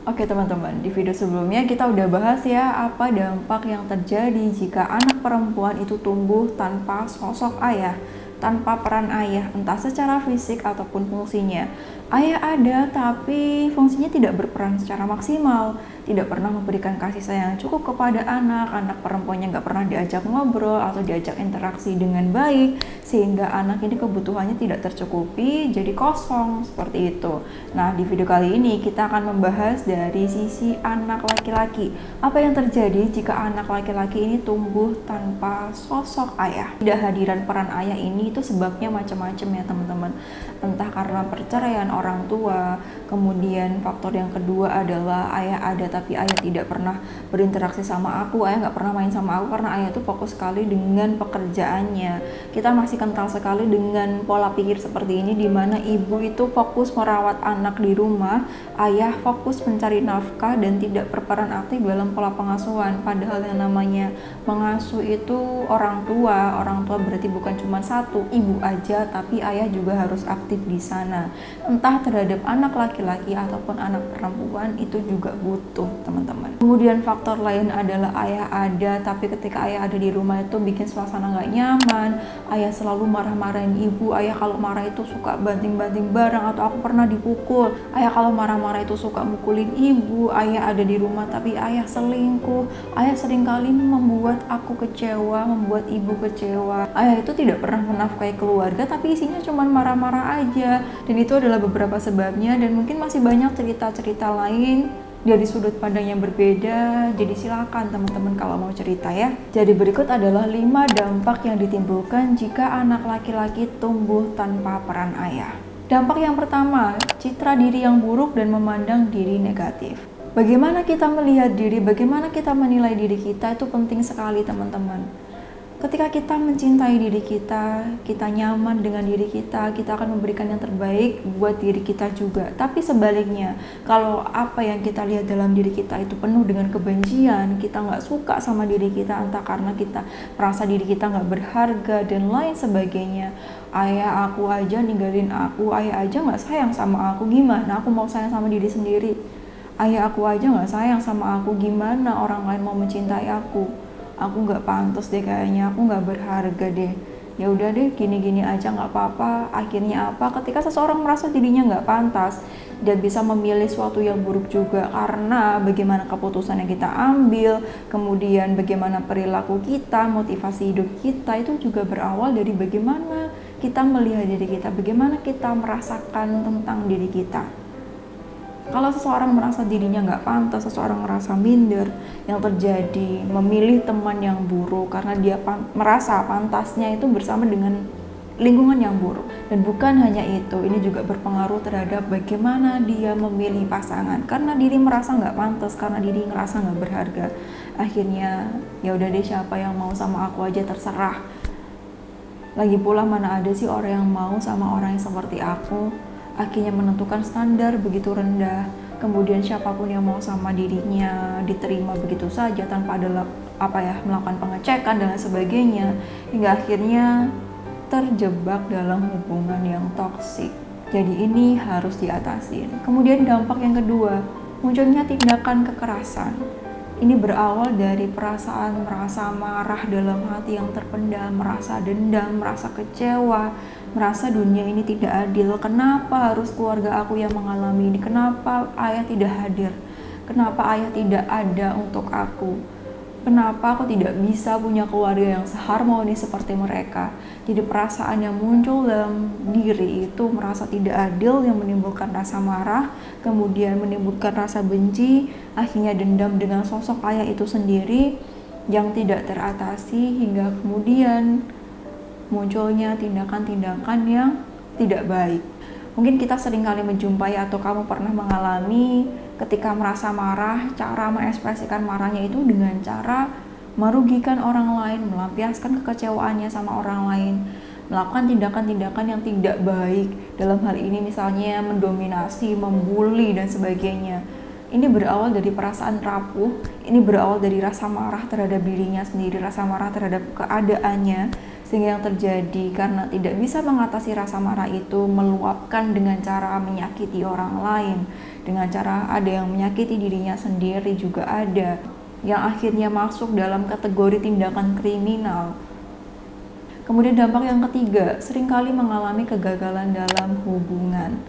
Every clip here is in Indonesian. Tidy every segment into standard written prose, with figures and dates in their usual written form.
Oke teman-teman, di video sebelumnya kita udah bahas ya apa dampak yang terjadi jika anak perempuan itu tumbuh tanpa sosok ayah, tanpa peran ayah, entah secara fisik ataupun fungsinya. Ayah ada tapi fungsinya tidak berperan secara maksimal, tidak pernah memberikan kasih sayang cukup kepada anak perempuannya nggak pernah diajak ngobrol atau diajak interaksi dengan baik, sehingga anak ini kebutuhannya tidak tercukupi, jadi kosong, seperti itu. Nah, di video kali ini kita akan membahas dari sisi anak laki-laki. Apa yang terjadi jika anak laki-laki ini tumbuh tanpa sosok ayah? Tidak hadiran peran ayah ini itu sebabnya macam-macam ya teman-teman. Entah karena perceraian orang tua, kemudian faktor yang kedua adalah ayah ada tapi ayah tidak pernah berinteraksi sama aku, ayah nggak pernah main sama aku karena ayah itu fokus sekali dengan pekerjaannya. Kita masih kental sekali dengan pola pikir seperti ini, di mana ibu itu fokus merawat anak di rumah, ayah fokus mencari nafkah dan tidak berperan aktif dalam pola pengasuhan. Padahal yang namanya mengasuh itu orang tua berarti bukan cuma satu, ibu aja, tapi ayah juga harus aktif di sana. Entah terhadap anak laki-laki ataupun anak perempuan itu juga butuh teman-teman. Kemudian faktor lain adalah ayah ada, tapi ketika ayah ada di rumah itu bikin suasana nggak nyaman. Ayah selalu marah-marahin ibu, ayah kalau marah itu suka banting-banting barang atau aku pernah dipukul. Ayah kalau marah-marah itu suka mukulin ibu. Ayah ada di rumah tapi ayah selingkuh. Ayah seringkali membuat aku kecewa, membuat ibu kecewa. Ayah itu tidak pernah menafkahi keluarga tapi isinya cuma marah-marah aja. Dan itu adalah beberapa sebabnya, dan mungkin masih banyak cerita-cerita lain dari sudut pandang yang berbeda. Jadi silakan teman-teman kalau mau cerita ya. Jadi berikut adalah 5 dampak yang ditimbulkan jika anak laki-laki tumbuh tanpa peran ayah. Dampak yang pertama, citra diri yang buruk dan memandang diri negatif. Bagaimana kita melihat diri, bagaimana kita menilai diri kita itu penting sekali teman-teman. Ketika kita mencintai diri kita nyaman dengan diri kita akan memberikan yang terbaik buat diri kita juga. Tapi sebaliknya, kalau apa yang kita lihat dalam diri kita itu penuh dengan kebencian, kita nggak suka sama diri kita, entah karena kita merasa diri kita nggak berharga dan lain sebagainya. Ayah aku aja ninggalin aku, ayah aja nggak sayang sama aku, gimana aku mau sayang sama diri sendiri? Ayah aku aja nggak sayang sama aku, gimana orang lain mau mencintai aku? Aku nggak pantas deh kayaknya, aku nggak berharga deh. Ya udah deh, gini-gini aja nggak apa-apa. Akhirnya apa? Ketika seseorang merasa dirinya nggak pantas, dia bisa memilih sesuatu yang buruk juga, karena bagaimana keputusan yang kita ambil, kemudian bagaimana perilaku kita, motivasi hidup kita itu juga berawal dari bagaimana kita melihat diri kita, bagaimana kita merasakan tentang diri kita. Kalau seseorang merasa dirinya nggak pantas, seseorang merasa minder, yang terjadi memilih teman yang buruk karena dia merasa pantasnya itu bersama dengan lingkungan yang buruk. Dan bukan hanya itu, ini juga berpengaruh terhadap bagaimana dia memilih pasangan, karena diri merasa nggak pantas, karena diri ngerasa nggak berharga. Akhirnya ya udah deh, siapa yang mau sama aku aja terserah. Lagi pula mana ada sih orang yang mau sama orang yang seperti aku. Akhirnya menentukan standar begitu rendah, kemudian siapapun yang mau sama dirinya diterima begitu saja tanpa ada melakukan pengecekan dan lain sebagainya, hingga akhirnya terjebak dalam hubungan yang toksik. Jadi ini harus diatasi. Kemudian dampak yang kedua, munculnya tindakan kekerasan. Ini berawal dari perasaan merasa marah dalam hati yang terpendam, merasa dendam, merasa kecewa, merasa dunia ini tidak adil. Kenapa harus keluarga aku yang mengalami ini? Kenapa ayah tidak hadir? Kenapa ayah tidak ada untuk aku? Kenapa aku tidak bisa punya keluarga yang seharmonis seperti mereka? Jadi perasaan yang muncul dalam diri itu merasa tidak adil, yang menimbulkan rasa marah, kemudian menimbulkan rasa benci, akhirnya dendam dengan sosok ayah itu sendiri yang tidak teratasi, hingga kemudian munculnya tindakan-tindakan yang tidak baik. Mungkin kita seringkali menjumpai atau kamu pernah mengalami ketika merasa marah, cara mengekspresikan marahnya itu dengan cara merugikan orang lain, melampiaskan kekecewaannya sama orang lain, melakukan tindakan-tindakan yang tidak baik. Dalam hal ini misalnya mendominasi, membuli dan sebagainya. Ini berawal dari perasaan rapuh, ini berawal dari rasa marah terhadap dirinya sendiri, rasa marah terhadap keadaannya, sehingga yang terjadi karena tidak bisa mengatasi rasa marah itu, meluapkan dengan cara menyakiti orang lain, dengan cara ada yang menyakiti dirinya sendiri juga ada, yang akhirnya masuk dalam kategori tindakan kriminal. Kemudian dampak yang ketiga, seringkali mengalami kegagalan dalam hubungan.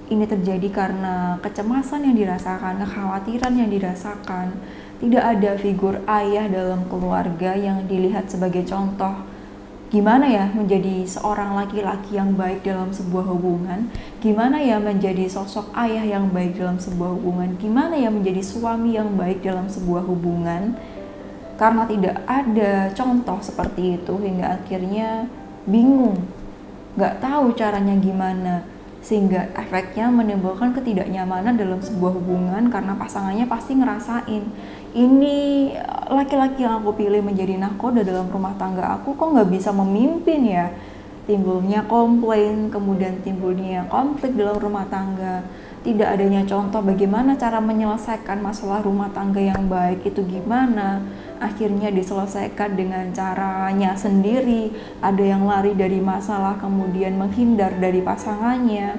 Ini terjadi karena kecemasan yang dirasakan, kekhawatiran yang dirasakan. Tidak ada figur ayah dalam keluarga yang dilihat sebagai contoh. Gimana ya menjadi seorang laki-laki yang baik dalam sebuah hubungan? Gimana ya menjadi sosok ayah yang baik dalam sebuah hubungan? Gimana ya menjadi suami yang baik dalam sebuah hubungan? Karena tidak ada contoh seperti itu hingga akhirnya bingung, gak tahu caranya gimana. Sehingga efeknya menimbulkan ketidaknyamanan dalam sebuah hubungan karena pasangannya pasti ngerasain, ini laki-laki yang aku pilih menjadi nahkoda dalam rumah tangga aku kok nggak bisa memimpin ya. Timbulnya komplain, kemudian timbulnya konflik dalam rumah tangga. Tidak adanya contoh bagaimana cara menyelesaikan masalah rumah tangga yang baik itu gimana. Akhirnya diselesaikan dengan caranya sendiri. Ada yang lari dari masalah kemudian menghindar dari pasangannya.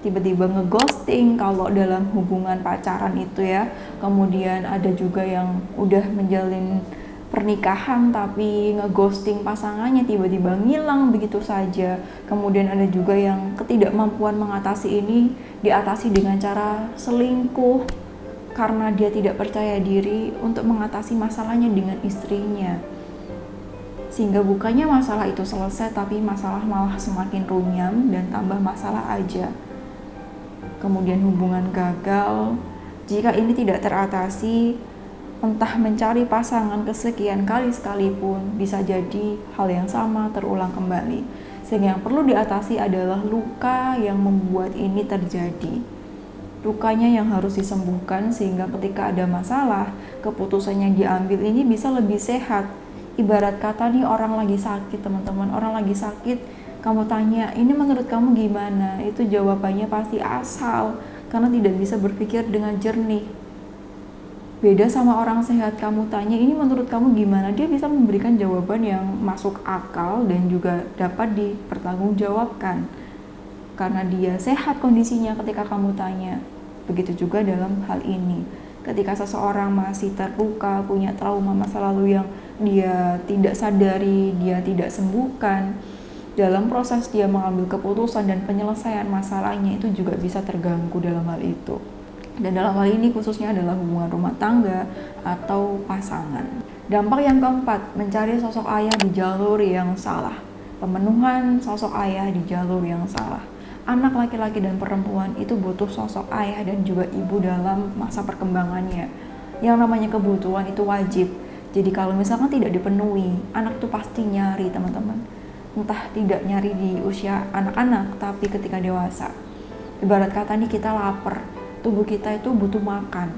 Tiba-tiba ngeghosting kalau dalam hubungan pacaran itu ya. Kemudian ada juga yang udah menjalin pernikahan tapi ngeghosting pasangannya, tiba-tiba ngilang begitu saja. Kemudian ada juga yang ketidakmampuan mengatasi ini diatasi dengan cara selingkuh karena dia tidak percaya diri untuk mengatasi masalahnya dengan istrinya. Sehingga bukannya masalah itu selesai tapi masalah malah semakin runyam dan tambah masalah aja. Kemudian hubungan gagal jika ini tidak teratasi. Entah mencari pasangan kesekian kali sekalipun, bisa jadi hal yang sama terulang kembali. Sehingga yang perlu diatasi adalah luka yang membuat ini terjadi. Lukanya yang harus disembuhkan sehingga ketika ada masalah, keputusan yang diambil ini bisa lebih sehat. Ibarat kata nih orang lagi sakit teman-teman, orang lagi sakit, kamu tanya, ini menurut kamu gimana? Itu jawabannya pasti asal, karena tidak bisa berpikir dengan jernih. Beda sama orang sehat, kamu tanya ini menurut kamu gimana, dia bisa memberikan jawaban yang masuk akal dan juga dapat dipertanggungjawabkan karena dia sehat kondisinya ketika kamu tanya. Begitu juga dalam hal ini, ketika seseorang masih terluka, punya trauma masa lalu yang dia tidak sadari, dia tidak sembuhkan, dalam proses dia mengambil keputusan dan penyelesaian masalahnya itu juga bisa terganggu dalam hal itu. Dan dalam hal ini khususnya adalah hubungan rumah tangga atau pasangan. Dampak yang keempat, mencari sosok ayah di jalur yang salah. Pemenuhan sosok ayah di jalur yang salah. Anak laki-laki dan perempuan itu butuh sosok ayah dan juga ibu dalam masa perkembangannya. Yang namanya kebutuhan itu wajib. Jadi kalau misalkan tidak dipenuhi, anak itu pasti nyari teman-teman. Entah tidak nyari di usia anak-anak, tapi ketika dewasa. Ibarat kata nih kita lapar. Tubuh kita itu butuh makan.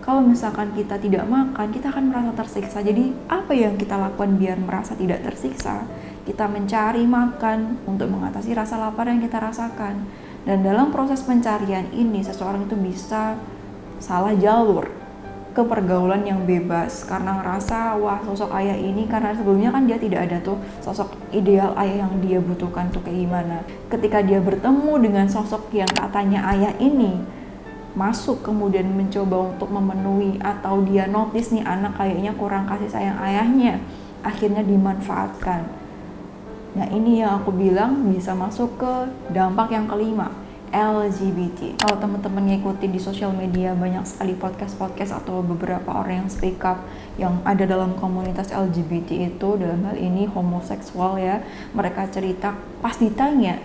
Kalau misalkan kita tidak makan, kita akan merasa tersiksa. Jadi apa yang kita lakukan biar merasa tidak tersiksa? Kita mencari makan untuk mengatasi rasa lapar yang kita rasakan. Dan dalam proses pencarian ini, seseorang itu bisa salah jalur ke pergaulan yang bebas karena ngerasa wah sosok ayah ini, karena sebelumnya kan dia tidak ada tuh sosok ideal ayah yang dia butuhkan tuh kayak gimana. Ketika dia bertemu dengan sosok yang katanya ayah ini, masuk kemudian mencoba untuk memenuhi atau dia notice nih anak kayaknya kurang kasih sayang ayahnya, akhirnya dimanfaatkan. Nah ini yang aku bilang bisa masuk ke dampak yang kelima, LGBT. Kalau teman-teman ngikutin di sosial media banyak sekali podcast atau beberapa orang yang speak up yang ada dalam komunitas LGBT itu, dalam hal ini homoseksual ya, mereka cerita pas ditanya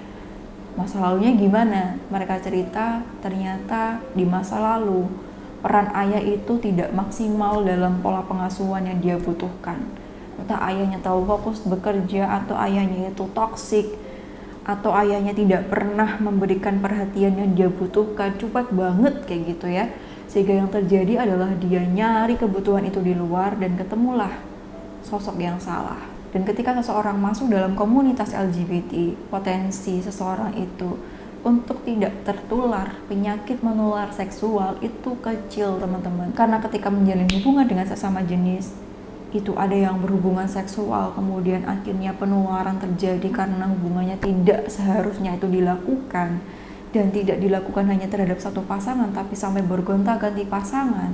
masa lalunya gimana? Mereka cerita ternyata di masa lalu peran ayah itu tidak maksimal dalam pola pengasuhan yang dia butuhkan. Entah ayahnya terlalu fokus bekerja, atau ayahnya itu toksik, atau ayahnya tidak pernah memberikan perhatian yang dia butuhkan. Cepat banget kayak gitu ya. Sehingga yang terjadi adalah dia nyari kebutuhan itu di luar dan ketemulah sosok yang salah. Dan ketika seseorang masuk dalam komunitas LGBT, potensi seseorang itu untuk tidak tertular penyakit menular seksual itu kecil teman-teman. Karena ketika menjalin hubungan dengan sesama jenis, itu ada yang berhubungan seksual, kemudian akhirnya penularan terjadi karena hubungannya tidak seharusnya itu dilakukan, dan tidak dilakukan hanya terhadap satu pasangan, tapi sampai bergonta-ganti pasangan.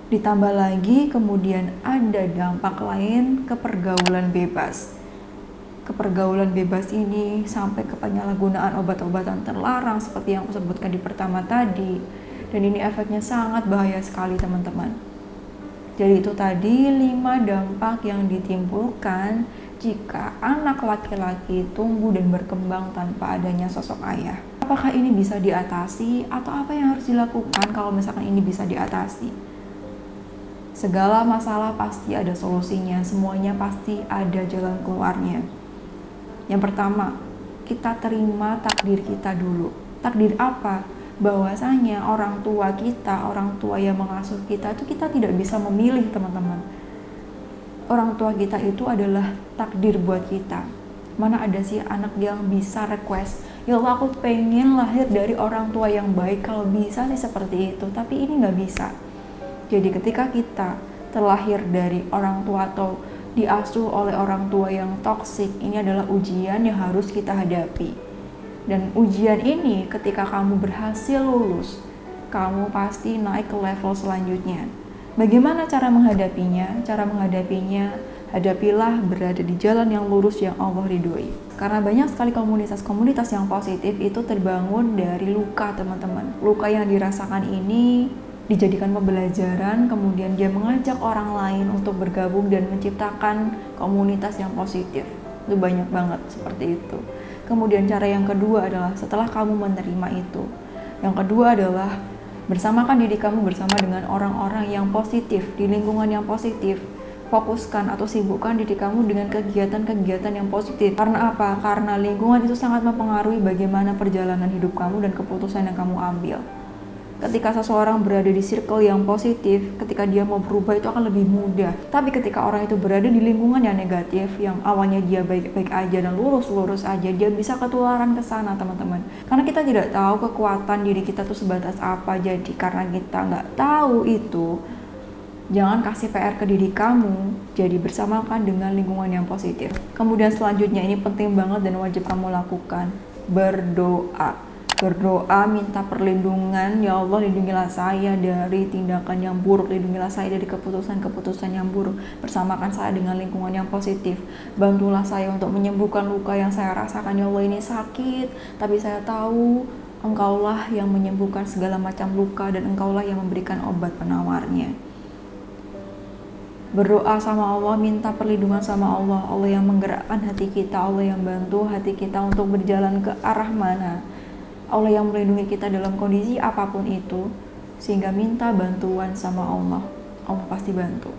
Ditambah lagi kemudian ada dampak lain ke pergaulan bebas. Kepergaulan bebas ini sampai ke penyalahgunaan obat-obatan terlarang seperti yang aku sebutkan di pertama tadi, dan ini efeknya sangat bahaya sekali teman-teman. Jadi itu tadi 5 dampak yang ditimbulkan jika anak laki-laki tumbuh dan berkembang tanpa adanya sosok ayah. Apakah ini bisa diatasi atau apa yang harus dilakukan kalau misalkan ini bisa diatasi? Segala masalah pasti ada solusinya, semuanya pasti ada jalan keluarnya. Yang pertama, kita terima takdir kita dulu. Takdir apa? Bahwasanya orang tua kita, orang tua yang mengasuh kita itu kita tidak bisa memilih teman-teman. Orang tua kita itu adalah takdir buat kita. Mana ada sih anak yang bisa request, ya Allah aku pengen lahir dari orang tua yang baik, kalau bisa sih seperti itu, tapi ini nggak bisa. Jadi ketika kita terlahir dari orang tua atau diasuh oleh orang tua yang toksik, ini adalah ujian yang harus kita hadapi. Dan ujian ini ketika kamu berhasil lulus, kamu pasti naik ke level selanjutnya. Bagaimana cara menghadapinya? Cara menghadapinya, hadapilah berada di jalan yang lurus yang Allah ridhoi. Karena banyak sekali komunitas-komunitas yang positif itu terbangun dari luka teman-teman. Luka yang dirasakan ini dijadikan pembelajaran, kemudian dia mengajak orang lain untuk bergabung dan menciptakan komunitas yang positif. Itu banyak banget seperti itu. Kemudian cara yang kedua adalah setelah kamu menerima itu, yang kedua adalah bersamakan diri kamu bersama dengan orang-orang yang positif, di lingkungan yang positif. Fokuskan atau sibukkan diri kamu dengan kegiatan-kegiatan yang positif. Karena apa? Karena lingkungan itu sangat mempengaruhi bagaimana perjalanan hidup kamu dan keputusan yang kamu ambil. Ketika seseorang berada di circle yang positif, ketika dia mau berubah itu akan lebih mudah. Tapi ketika orang itu berada di lingkungan yang negatif, yang awalnya dia baik-baik aja dan lurus-lurus aja, dia bisa ketularan ke sana teman-teman. Karena kita tidak tahu kekuatan diri kita tuh sebatas apa. Jadi karena kita nggak tahu itu, jangan kasih PR ke diri kamu. Jadi bersamakan dengan lingkungan yang positif. Kemudian selanjutnya, ini penting banget dan wajib kamu lakukan, berdoa. Berdoa, minta perlindungan, ya Allah lindungilah saya dari tindakan yang buruk, lindungilah saya dari keputusan-keputusan yang buruk, bersamakan saya dengan lingkungan yang positif, bantulah saya untuk menyembuhkan luka yang saya rasakan, ya Allah ini sakit, tapi saya tahu Engkaulah yang menyembuhkan segala macam luka dan Engkaulah yang memberikan obat penawarnya. Berdoa sama Allah, minta perlindungan sama Allah, Allah yang menggerakkan hati kita, Allah yang bantu hati kita untuk berjalan ke arah mana, Allah yang melindungi kita dalam kondisi apapun itu, sehingga minta bantuan sama Allah. Allah pasti bantu.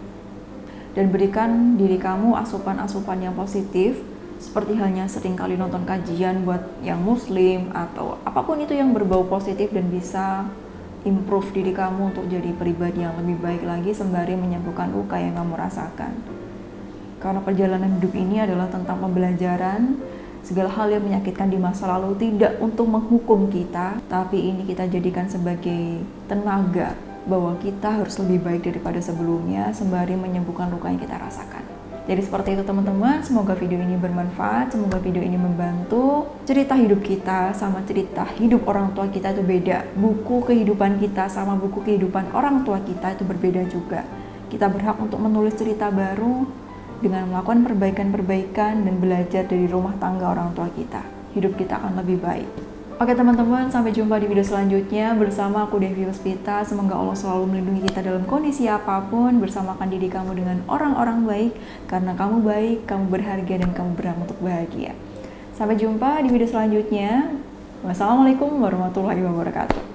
Dan berikan diri kamu asupan-asupan yang positif, seperti halnya seringkali nonton kajian buat yang muslim, atau apapun itu yang berbau positif dan bisa improve diri kamu untuk jadi pribadi yang lebih baik lagi sembari menyembuhkan luka yang kamu rasakan. Karena perjalanan hidup ini adalah tentang pembelajaran. Segala hal yang menyakitkan di masa lalu tidak untuk menghukum kita, tapi ini kita jadikan sebagai tenaga bahwa kita harus lebih baik daripada sebelumnya sembari menyembuhkan luka yang kita rasakan. Jadi seperti itu teman-teman, semoga video ini bermanfaat, semoga video ini membantu. Cerita hidup kita sama cerita hidup orang tua kita itu beda. Buku kehidupan kita sama buku kehidupan orang tua kita itu berbeda juga. Kita berhak untuk menulis cerita baru dengan melakukan perbaikan-perbaikan dan belajar dari rumah tangga orang tua kita. Hidup kita akan lebih baik. Oke teman-teman, sampai jumpa di video selanjutnya bersama aku Devi Puspita. Semoga Allah selalu melindungi kita dalam kondisi apapun. Bersamakan diri kamu dengan orang-orang baik, karena kamu baik, kamu berharga, dan kamu berhak untuk bahagia. Sampai jumpa di video selanjutnya. Wassalamualaikum warahmatullahi wabarakatuh.